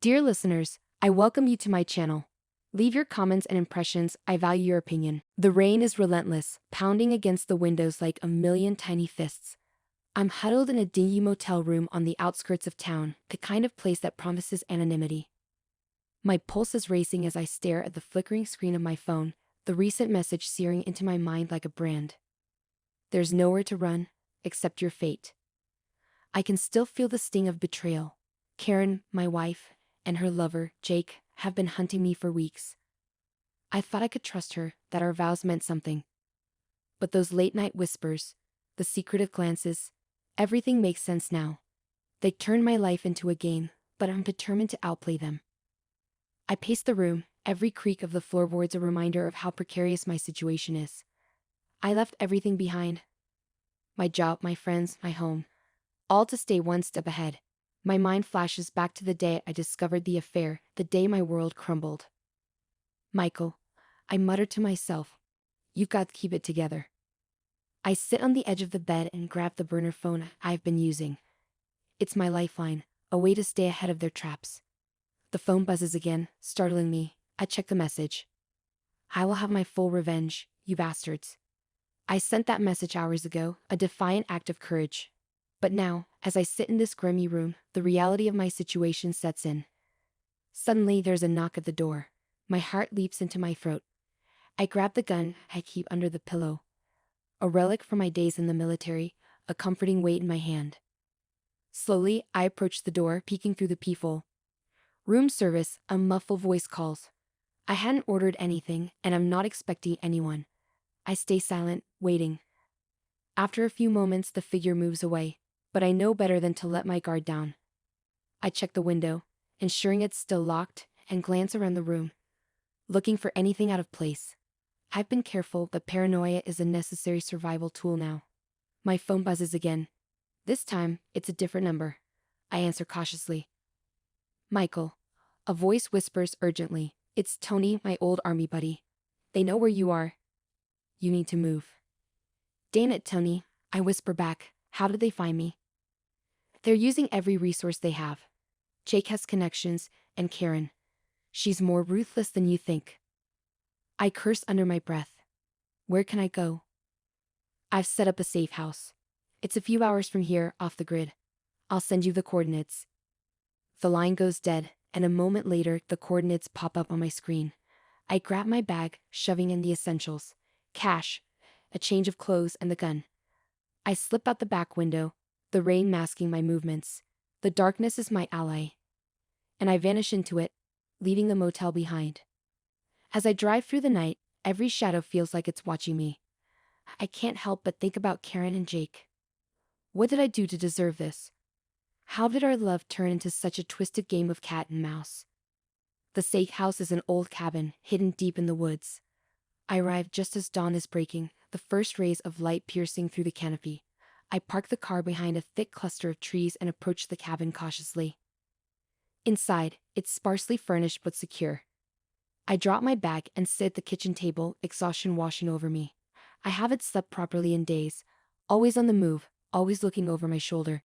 Dear listeners, I welcome you to my channel. Leave your comments and impressions, I value your opinion. The rain is relentless, pounding against the windows like a million tiny fists. I'm huddled in a dingy motel room on the outskirts of town, the kind of place that promises anonymity. My pulse is racing as I stare at the flickering screen of my phone, the recent message searing into my mind like a brand. There's nowhere to run, except your fate. I can still feel the sting of betrayal. Karen, my wife, and her lover, Jake, have been hunting me for weeks. I thought I could trust her, that our vows meant something. But those late-night whispers, the secretive glances, everything makes sense now. They turned my life into a game, but I'm determined to outplay them. I pace the room, every creak of the floorboards a reminder of how precarious my situation is. I left everything behind. My job, my friends, my home. All to stay one step ahead. My mind flashes back to the day I discovered the affair, the day my world crumbled. Michael, I mutter to myself, you've got to keep it together. I sit on the edge of the bed and grab the burner phone I've been using. It's my lifeline, a way to stay ahead of their traps. The phone buzzes again, startling me. I check the message. I will have my full revenge, you bastards. I sent that message hours ago, a defiant act of courage. But now, as I sit in this grimy room, the reality of my situation sets in. Suddenly, there's a knock at the door. My heart leaps into my throat. I grab the gun I keep under the pillow. A relic from my days in the military, a comforting weight in my hand. Slowly, I approach the door, peeking through the peephole. Room service, a muffled voice calls. I hadn't ordered anything, and I'm not expecting anyone. I stay silent, waiting. After a few moments, the figure moves away, but I know better than to let my guard down. I check the window, ensuring it's still locked, and glance around the room, looking for anything out of place. I've been careful, but paranoia is a necessary survival tool now. My phone buzzes again. This time, it's a different number. I answer cautiously. Michael. A voice whispers urgently. It's Tony, my old army buddy. They know where you are. You need to move. Damn it, Tony, I whisper back. How did they find me? They're using every resource they have. Jake has connections, and Karen. She's more ruthless than you think. I curse under my breath. Where can I go? I've set up a safe house. It's a few hours from here, off the grid. I'll send you the coordinates. The line goes dead, and a moment later, the coordinates pop up on my screen. I grab my bag, shoving in the essentials. Cash, a change of clothes, and the gun. I slip out the back window, the rain masking my movements. The darkness is my ally. And I vanish into it, leaving the motel behind. As I drive through the night, every shadow feels like it's watching me. I can't help but think about Karen and Jake. What did I do to deserve this? How did our love turn into such a twisted game of cat and mouse? The safe house is an old cabin, hidden deep in the woods. I arrive just as dawn is breaking, the first rays of light piercing through the canopy. I park the car behind a thick cluster of trees and approach the cabin cautiously. Inside, it's sparsely furnished but secure. I drop my bag and sit at the kitchen table, exhaustion washing over me. I haven't slept properly in days, always on the move, always looking over my shoulder.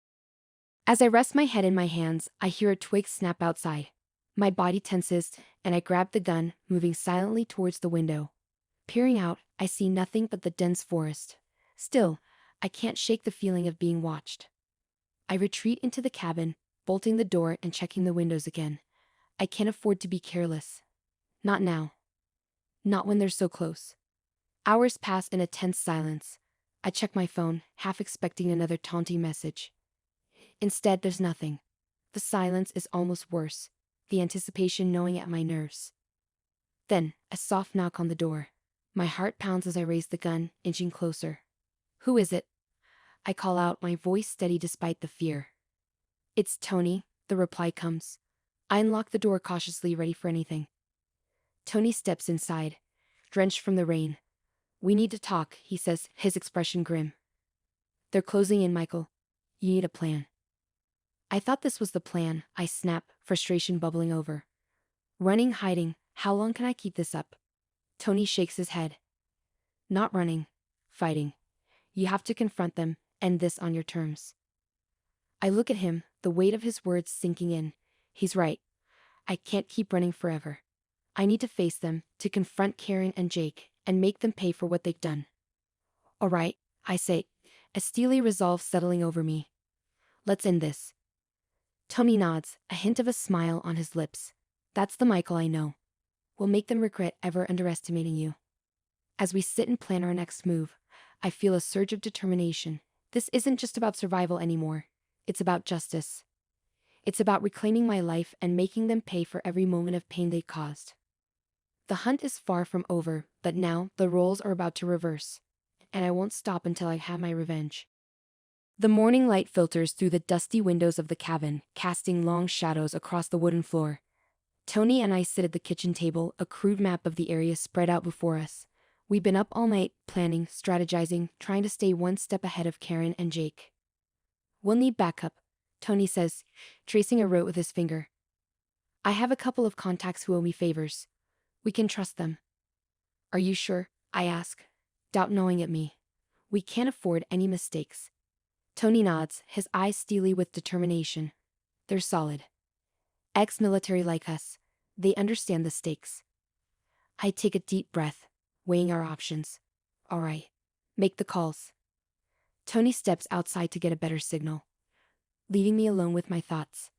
As I rest my head in my hands, I hear a twig snap outside. My body tenses, and I grab the gun, moving silently towards the window. Peering out, I see nothing but the dense forest. Still, I can't shake the feeling of being watched. I retreat into the cabin, bolting the door and checking the windows again. I can't afford to be careless. Not now. Not when they're so close. Hours pass in a tense silence. I check my phone, half expecting another taunting message. Instead, there's nothing. The silence is almost worse, the anticipation gnawing at my nerves. Then, a soft knock on the door. My heart pounds as I raise the gun, inching closer. Who is it? I call out, my voice steady despite the fear. It's Tony, the reply comes. I unlock the door cautiously, ready for anything. Tony steps inside, drenched from the rain. We need to talk, he says, his expression grim. They're closing in, Michael. You need a plan. I thought this was the plan, I snap, frustration bubbling over. Running, hiding, how long can I keep this up? Tony shakes his head. Not running, fighting. You have to confront them, end this on your terms. I look at him, the weight of his words sinking in. He's right. I can't keep running forever. I need to face them, to confront Karen and Jake, and make them pay for what they've done. All right, I say, a steely resolve settling over me. Let's end this. Tony nods, a hint of a smile on his lips. That's the Michael I know. We'll make them regret ever underestimating you. As we sit and plan our next move, I feel a surge of determination. This isn't just about survival anymore. It's about justice. It's about reclaiming my life and making them pay for every moment of pain they caused. The hunt is far from over, but now the roles are about to reverse. And I won't stop until I have my revenge. The morning light filters through the dusty windows of the cabin, casting long shadows across the wooden floor. Tony and I sit at the kitchen table, a crude map of the area spread out before us. We've been up all night, planning, strategizing, trying to stay one step ahead of Karen and Jake. We'll need backup, Tony says, tracing a route with his finger. I have a couple of contacts who owe me favors. We can trust them. Are you sure? I ask, doubt gnawing at me. We can't afford any mistakes. Tony nods, his eyes steely with determination. They're solid. Ex-military like us. They understand the stakes. I take a deep breath, weighing our options. All right. Make the calls. Tony steps outside to get a better signal, leaving me alone with my thoughts.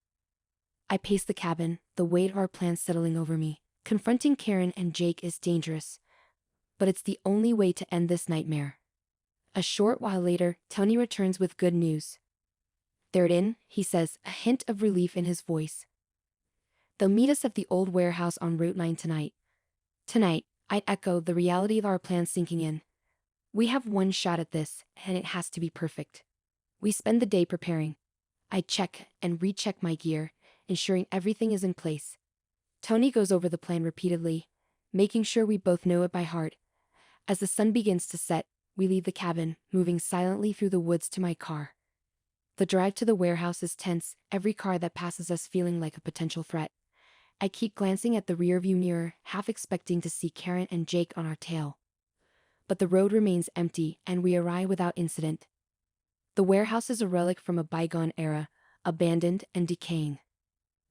I pace the cabin, the weight of our plans settling over me. Confronting Karen and Jake is dangerous, but it's the only way to end this nightmare. A short while later, Tony returns with good news. They're in, he says, a hint of relief in his voice. They'll meet us at the old warehouse on Route 9 tonight. Tonight, I'd echo, the reality of our plans sinking in. We have one shot at this, and it has to be perfect. We spend the day preparing. I check and recheck my gear, ensuring everything is in place. Tony goes over the plan repeatedly, making sure we both know it by heart. As the sun begins to set, we leave the cabin, moving silently through the woods to my car. The drive to the warehouse is tense, every car that passes us feeling like a potential threat. I keep glancing at the rearview mirror, half expecting to see Karen and Jake on our tail. But the road remains empty, and we arrive without incident. The warehouse is a relic from a bygone era, abandoned and decaying.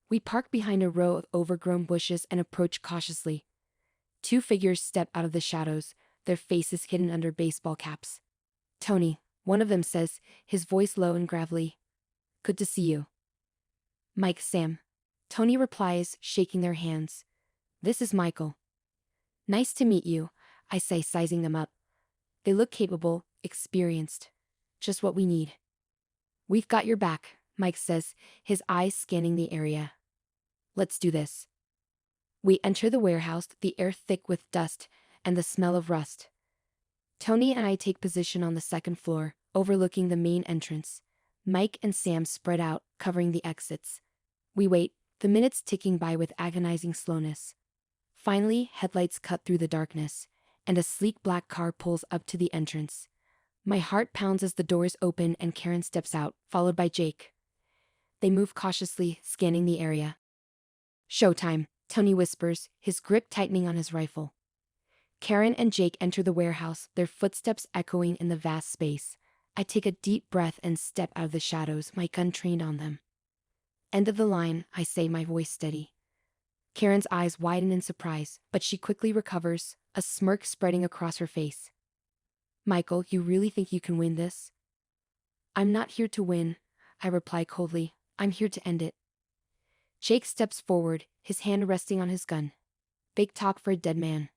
We park behind a row of overgrown bushes and approach cautiously. Two figures step out of the shadows, their faces hidden under baseball caps. Tony, one of them says, his voice low and gravelly. Good to see you. Mike, Sam. Tony replies, shaking their hands. This is Michael. Nice to meet you, I say, sizing them up. They look capable, experienced. Just what we need. We've got your back, Mike says, his eyes scanning the area. Let's do this. We enter the warehouse, the air thick with dust and the smell of rust. Tony and I take position on the second floor, overlooking the main entrance. Mike and Sam spread out, covering the exits. We wait, the minutes ticking by with agonizing slowness. Finally, headlights cut through the darkness, and a sleek black car pulls up to the entrance. My heart pounds as the doors open and Karen steps out, followed by Jake. They move cautiously, scanning the area. Showtime, Tony whispers, his grip tightening on his rifle. Karen and Jake enter the warehouse, their footsteps echoing in the vast space. I take a deep breath and step out of the shadows, my gun trained on them. End of the line, I say, my voice steady. Karen's eyes widen in surprise, but she quickly recovers, a smirk spreading across her face. Michael, you really think you can win this? I'm not here to win, I reply coldly. I'm here to end it. Jake steps forward, his hand resting on his gun. Big talk for a dead man.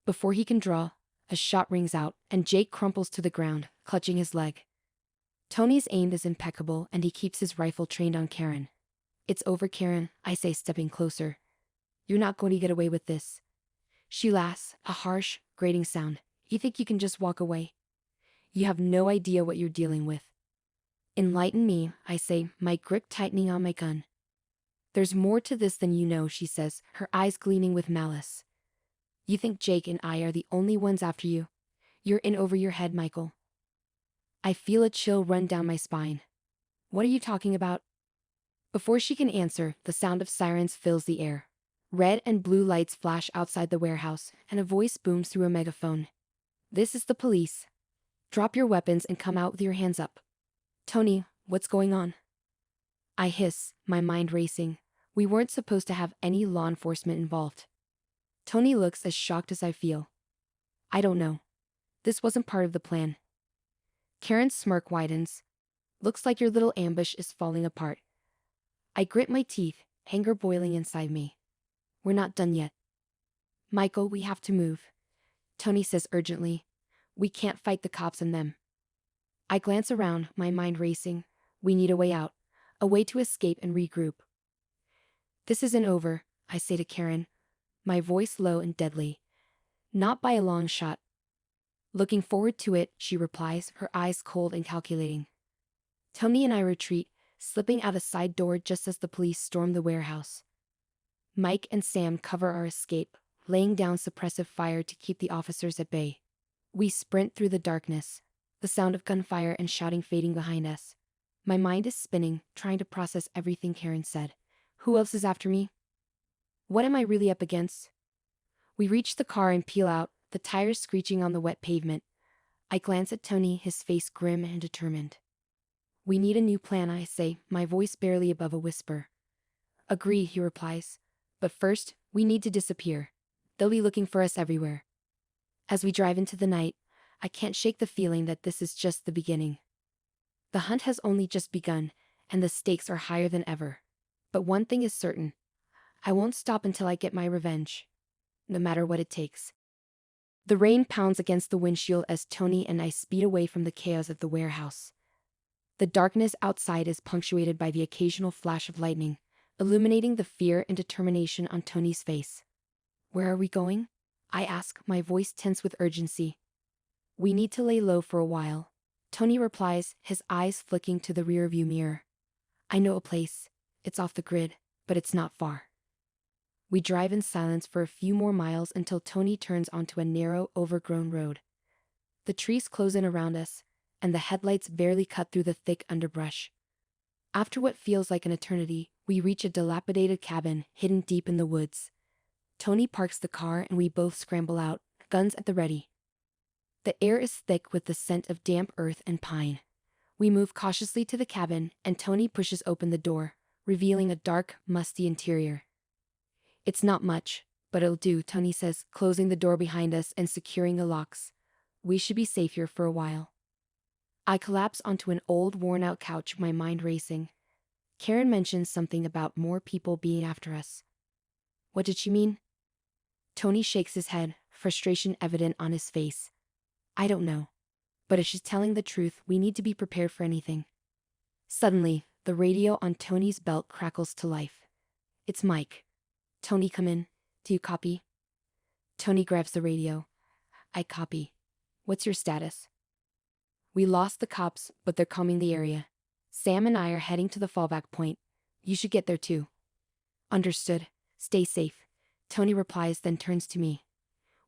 Before he can draw, a shot rings out, and Jake crumples to the ground, clutching his leg. Tony's aim is impeccable, and he keeps his rifle trained on Karen. It's over, Karen, I say, stepping closer. You're not going to get away with this. She laughs, a harsh, grating sound. You think you can just walk away? You have no idea what you're dealing with. Enlighten me, I say, my grip tightening on my gun. There's more to this than you know, she says, her eyes gleaming with malice. You think Jake and I are the only ones after you? You're in over your head, Michael. I feel a chill run down my spine. What are you talking about? Before she can answer, the sound of sirens fills the air. Red and blue lights flash outside the warehouse, and a voice booms through a megaphone. This is the police. Drop your weapons and come out with your hands up. Tony, what's going on? I hiss, my mind racing. We weren't supposed to have any law enforcement involved. Tony looks as shocked as I feel. I don't know. This wasn't part of the plan. Karen's smirk widens. Looks like your little ambush is falling apart. I grit my teeth, anger boiling inside me. We're not done yet. Michael, we have to move. Tony says urgently. We can't fight the cops and them. I glance around, my mind racing. We need a way out. A way to escape and regroup. This isn't over, I say to Karen, my voice low and deadly. Not by a long shot. Looking forward to it, she replies, her eyes cold and calculating. Tony and I retreat, slipping out a side door just as the police storm the warehouse. Mike and Sam cover our escape, laying down suppressive fire to keep the officers at bay. We sprint through the darkness, the sound of gunfire and shouting fading behind us. My mind is spinning, trying to process everything Karen said. Who else is after me? What am I really up against? We reach the car and peel out, the tires screeching on the wet pavement. I glance at Tony, his face grim and determined. We need a new plan, I say, my voice barely above a whisper. Agree, he replies. But first, we need to disappear. They'll be looking for us everywhere. As we drive into the night, I can't shake the feeling that this is just the beginning. The hunt has only just begun, and the stakes are higher than ever. But one thing is certain. I won't stop until I get my revenge. No matter what it takes. The rain pounds against the windshield as Tony and I speed away from the chaos of the warehouse. The darkness outside is punctuated by the occasional flash of lightning, illuminating the fear and determination on Tony's face. Where are we going? I ask, my voice tense with urgency. We need to lay low for a while. Tony replies, his eyes flicking to the rearview mirror. I know a place. It's off the grid, but it's not far. We drive in silence for a few more miles until Tony turns onto a narrow, overgrown road. The trees close in around us, and the headlights barely cut through the thick underbrush. After what feels like an eternity, we reach a dilapidated cabin hidden deep in the woods. Tony parks the car and we both scramble out, guns at the ready. The air is thick with the scent of damp earth and pine. We move cautiously to the cabin, and Tony pushes open the door, revealing a dark, musty interior. It's not much, but it'll do, Tony says, closing the door behind us and securing the locks. We should be safe here for a while. I collapse onto an old, worn-out couch, my mind racing. Karen mentions something about more people being after us. What did she mean? Tony shakes his head, frustration evident on his face. I don't know. But if she's telling the truth, we need to be prepared for anything. Suddenly, the radio on Tony's belt crackles to life. It's Mike. Tony, come in. Do you copy? Tony grabs the radio. I copy. What's your status? We lost the cops, but they're combing the area. Sam and I are heading to the fallback point. You should get there too. Understood. Stay safe. Tony replies, then turns to me.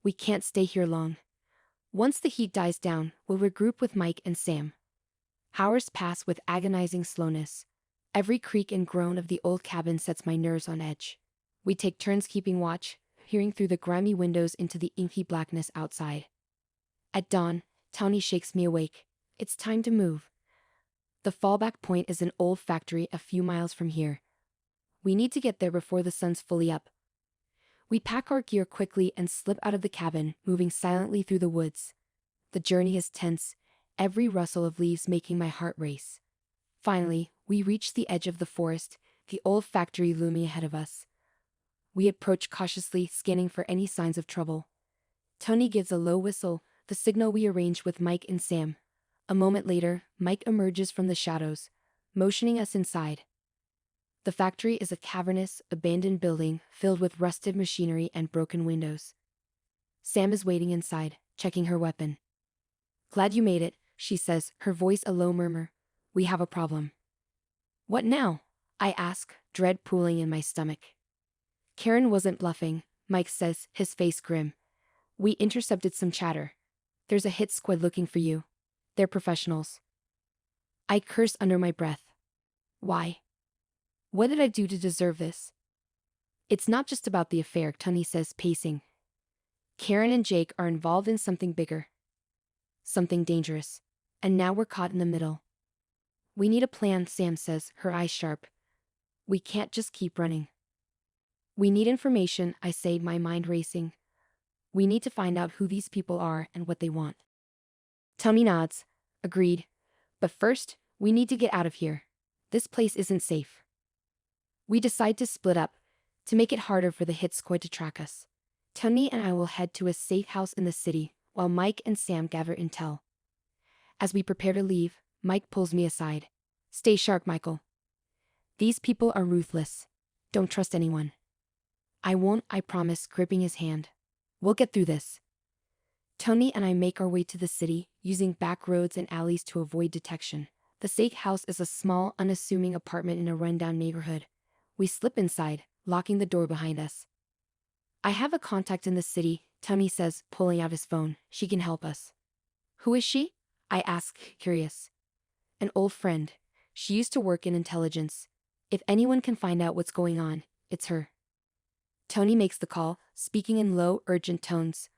We can't stay here long. Once the heat dies down, we'll regroup with Mike and Sam. Hours pass with agonizing slowness. Every creak and groan of the old cabin sets my nerves on edge. We take turns keeping watch, peering through the grimy windows into the inky blackness outside. At dawn, Tony shakes me awake. It's time to move. The fallback point is an old factory a few miles from here. We need to get there before the sun's fully up. We pack our gear quickly and slip out of the cabin, moving silently through the woods. The journey is tense, every rustle of leaves making my heart race. Finally, we reach the edge of the forest, the old factory looming ahead of us. We approach cautiously, scanning for any signs of trouble. Tony gives a low whistle, the signal we arranged with Mike and Sam. A moment later, Mike emerges from the shadows, motioning us inside. The factory is a cavernous, abandoned building filled with rusted machinery and broken windows. Sam is waiting inside, checking her weapon. Glad you made it, she says, her voice a low murmur. We have a problem. What now? I ask, dread pooling in my stomach. Karen wasn't bluffing, Mike says, his face grim. We intercepted some chatter. There's a hit squad looking for you. They're professionals. I curse under my breath. Why? What did I do to deserve this? It's not just about the affair, Tony says, pacing. Karen and Jake are involved in something bigger. Something dangerous. And now we're caught in the middle. We need a plan, Sam says, her eyes sharp. We can't just keep running. We need information, I say, my mind racing. We need to find out who these people are and what they want. Tony nods. Agreed. But first, we need to get out of here. This place isn't safe. We decide to split up, to make it harder for the hit squad to track us. Tony and I will head to a safe house in the city, while Mike and Sam gather intel. As we prepare to leave, Mike pulls me aside. Stay sharp, Michael. These people are ruthless. Don't trust anyone. I won't, I promise, gripping his hand. We'll get through this. Tony and I make our way to the city, using back roads and alleys to avoid detection. The safe house is a small, unassuming apartment in a rundown neighborhood. We slip inside, locking the door behind us. I have a contact in the city, Tony says, pulling out his phone. She can help us. Who is she? I ask, curious. An old friend. She used to work in intelligence. If anyone can find out what's going on, it's her. Tony makes the call, speaking in low, urgent tones.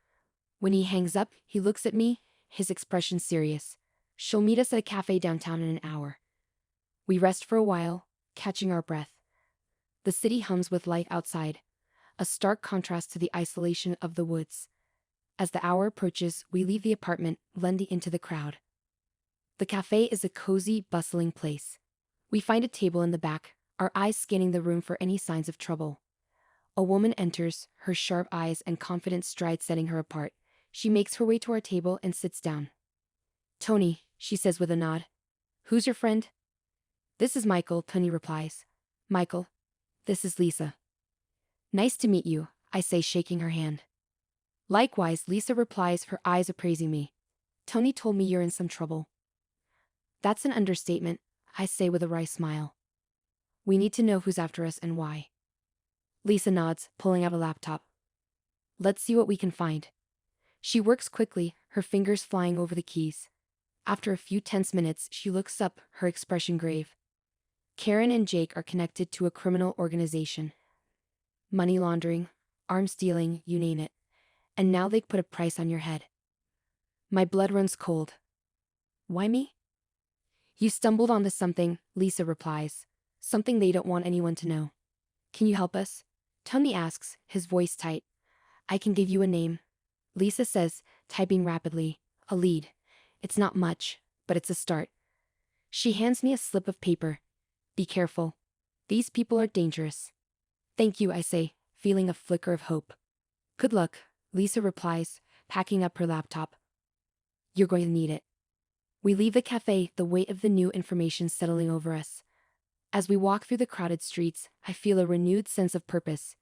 When he hangs up, he looks at me, his expression serious. She'll meet us at a cafe downtown in an hour. We rest for a while, catching our breath. The city hums with life outside, a stark contrast to the isolation of the woods. As the hour approaches, we leave the apartment, blending into the crowd. The cafe is a cozy, bustling place. We find a table in the back, our eyes scanning the room for any signs of trouble. A woman enters, her sharp eyes and confident stride setting her apart. She makes her way to our table and sits down. Tony, she says with a nod. Who's your friend? This is Michael, Tony replies. Michael, this is Lisa. Nice to meet you, I say, shaking her hand. Likewise, Lisa replies, her eyes appraising me. Tony told me you're in some trouble. That's an understatement, I say with a wry smile. We need to know who's after us and why. Lisa nods, pulling out a laptop. Let's see what we can find. She works quickly, her fingers flying over the keys. After a few tense minutes, she looks up, her expression grave. Karen and Jake are connected to a criminal organization. Money laundering, arms dealing, you name it. And now they put a price on your head. My blood runs cold. Why me? You stumbled onto something, Lisa replies. Something they don't want anyone to know. Can you help us? Tony asks, his voice tight. I can give you a name. Lisa says, typing rapidly. A lead. It's not much, but it's a start. She hands me a slip of paper. Be careful. These people are dangerous. Thank you, I say, feeling a flicker of hope. Good luck, Lisa replies, packing up her laptop. You're going to need it. We leave the cafe, the weight of the new information settling over us. As we walk through the crowded streets, I feel a renewed sense of purpose.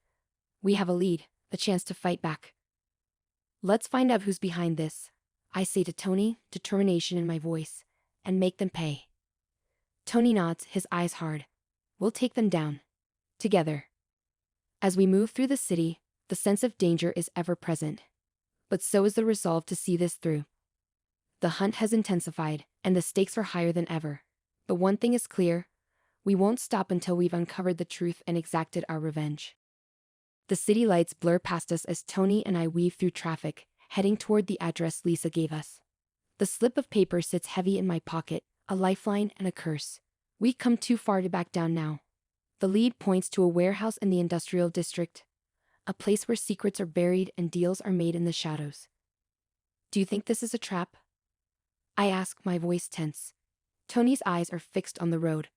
We have a lead, a chance to fight back. Let's find out who's behind this, I say to Tony, determination in my voice, and make them pay. Tony nods, his eyes hard. We'll take them down. Together. As we move through the city, the sense of danger is ever present. But so is the resolve to see this through. The hunt has intensified, and the stakes are higher than ever. But one thing is clear. We won't stop until we've uncovered the truth and exacted our revenge. The city lights blur past us as Tony and I weave through traffic, heading toward the address Lisa gave us. The slip of paper sits heavy in my pocket, a lifeline and a curse. We've come too far to back down now. The lead points to a warehouse in the industrial district, a place where secrets are buried and deals are made in the shadows. Do you think this is a trap? I ask, my voice tense. Tony's eyes are fixed on the road.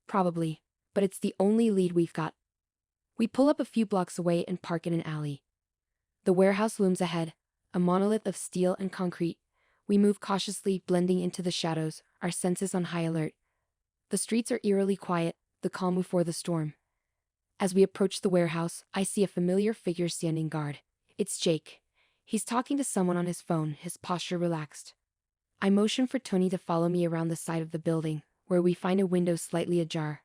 Probably, but it's the only lead we've got. We pull up a few blocks away and park in an alley. The warehouse looms ahead, a monolith of steel and concrete. We move cautiously, blending into the shadows, our senses on high alert. The streets are eerily quiet, the calm before the storm. As we approach the warehouse, I see a familiar figure standing guard. It's Jake. He's talking to someone on his phone, his posture relaxed. I motion for Tony to follow me around the side of the building, where we find a window slightly ajar.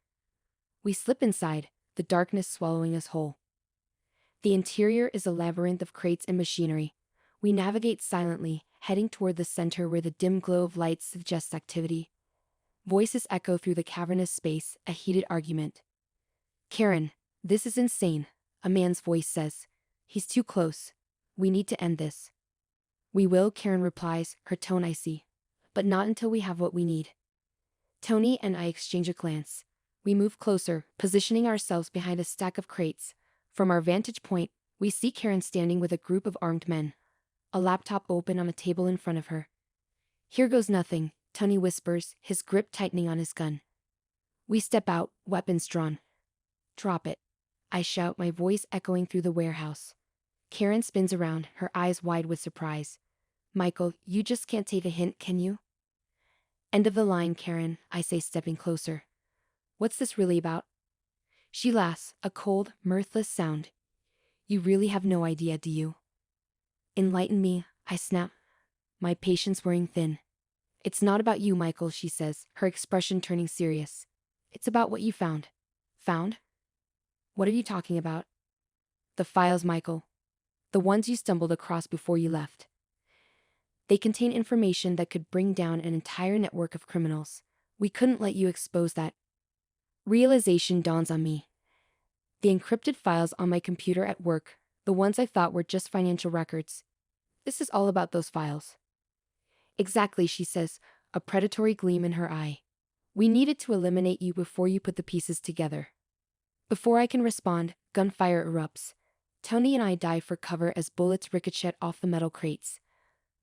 We slip inside, the darkness swallowing us whole. The interior is a labyrinth of crates and machinery. We navigate silently, heading toward the center where the dim glow of lights suggests activity. Voices echo through the cavernous space, a heated argument. Karen, this is insane, a man's voice says. He's too close. We need to end this. We will, Karen replies, her tone icy. But not until we have what we need. Tony and I exchange a glance. We move closer, positioning ourselves behind a stack of crates, From our vantage point, we see Karen standing with a group of armed men, a laptop open on a table in front of her. "Here goes nothing," Tony whispers, his grip tightening on his gun. We step out, weapons drawn. "Drop it," I shout, my voice echoing through the warehouse. Karen spins around, her eyes wide with surprise. "Michael, you just can't take a hint, can you?" "End of the line, Karen," I say, stepping closer. "What's this really about?" She laughs, a cold, mirthless sound. "You really have no idea, do you?" "Enlighten me," I snap, my patience wearing thin. "It's not about you, Michael," she says, her expression turning serious. "It's about what you found." "Found? What are you talking about?" "The files, Michael. The ones you stumbled across before you left. They contain information that could bring down an entire network of criminals. We couldn't let you expose that." Realization dawns on me. The encrypted files on my computer at work, the ones I thought were just financial records. This is all about those files. "Exactly," she says, a predatory gleam in her eye. "We needed to eliminate you before you put the pieces together." Before I can respond, gunfire erupts. Tony and I dive for cover as bullets ricochet off the metal crates.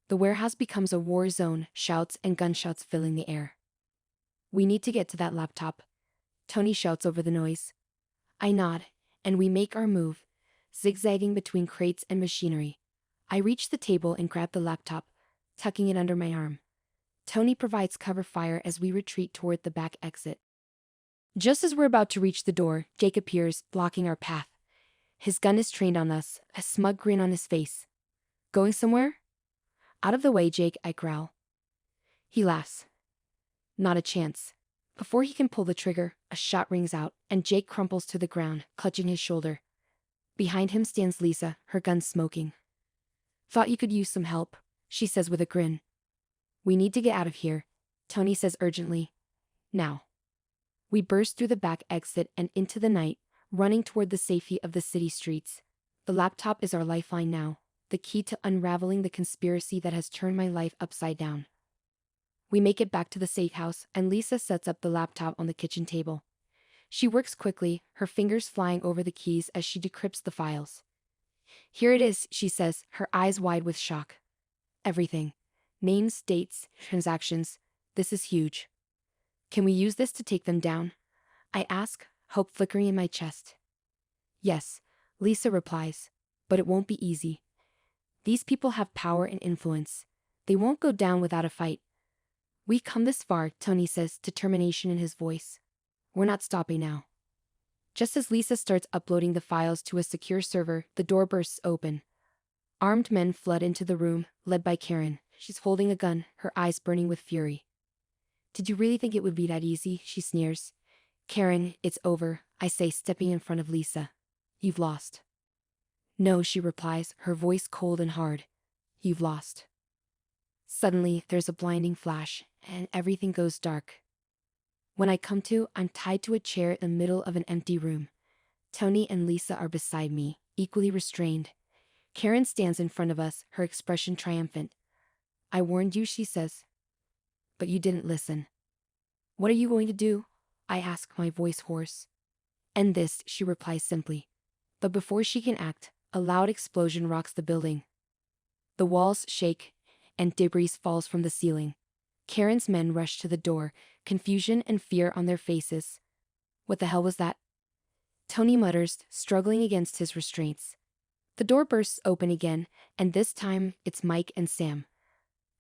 The warehouse becomes a war zone, shouts and gunshots filling the air. "We need to get to that laptop," Tony shouts over the noise. I nod, and we make our move, zigzagging between crates and machinery. I reach the table and grab the laptop, tucking it under my arm. Tony provides cover fire as we retreat toward the back exit. Just as we're about to reach the door, Jake appears, blocking our path. His gun is trained on us, a smug grin on his face. "Going somewhere?" "Out of the way, Jake," I growl. He laughs. "Not a chance." Before he can pull the trigger, a shot rings out, and Jake crumples to the ground, clutching his shoulder. Behind him stands Lisa, her gun smoking. "Thought you could use some help," she says with a grin. "We need to get out of here," Tony says urgently. "Now." We burst through the back exit and into the night, running toward the safety of the city streets. The laptop is our lifeline now, the key to unraveling the conspiracy that has turned my life upside down. We make it back to the safe house, and Lisa sets up the laptop on the kitchen table. She works quickly, her fingers flying over the keys as she decrypts the files. "Here it is," she says, her eyes wide with shock. "Everything. Names, dates, transactions. This is huge." "Can we use this to take them down?" I ask, hope flickering in my chest. "Yes," Lisa replies, "but it won't be easy. These people have power and influence. They won't go down without a fight." "We come this far," Tony says, determination in his voice. "We're not stopping now." Just as Lisa starts uploading the files to a secure server, the door bursts open. Armed men flood into the room, led by Karen. She's holding a gun, her eyes burning with fury. "Did you really think it would be that easy?" she sneers. "Karen, it's over," I say, stepping in front of Lisa. "You've lost." "No," she replies, her voice cold and hard. "You've lost." Suddenly, there's a blinding flash, and everything goes dark. When I come to, I'm tied to a chair in the middle of an empty room. Tony and Lisa are beside me, equally restrained. Karen stands in front of us, her expression triumphant. "I warned you," she says. "But you didn't listen." "What are you going to do?" I ask, my voice hoarse. "End this," she replies simply. But before she can act, a loud explosion rocks the building. The walls shake, and debris falls from the ceiling. Karen's men rush to the door, confusion and fear on their faces. "What the hell was that?" Tony mutters, struggling against his restraints. The door bursts open again, and this time, it's Mike and Sam.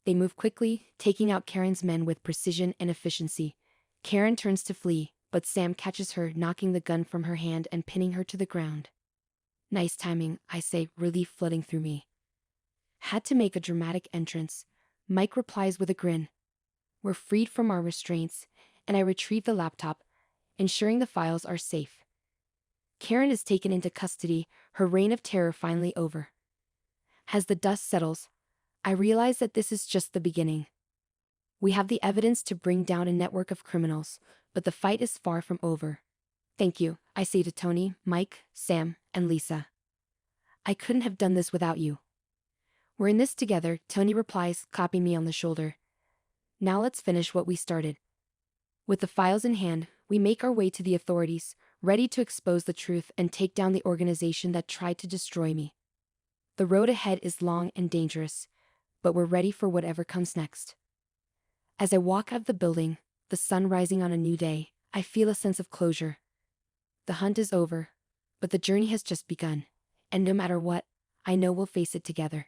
They move quickly, taking out Karen's men with precision and efficiency. Karen turns to flee, but Sam catches her, knocking the gun from her hand and pinning her to the ground. "Nice timing," I say, relief flooding through me. "Had to make a dramatic entrance," Mike replies with a grin. We're freed from our restraints, and I retrieve the laptop, ensuring the files are safe. Karen is taken into custody, her reign of terror finally over. As the dust settles, I realize that this is just the beginning. We have the evidence to bring down a network of criminals, but the fight is far from over. "Thank you," I say to Tony, Mike, Sam, and Lisa. "I couldn't have done this without you." "We're in this together," Tony replies, clapping me on the shoulder. "Now let's finish what we started." With the files in hand, we make our way to the authorities, ready to expose the truth and take down the organization that tried to destroy me. The road ahead is long and dangerous, but we're ready for whatever comes next. As I walk out of the building, the sun rising on a new day, I feel a sense of closure. The hunt is over, but the journey has just begun, and no matter what, I know we'll face it together.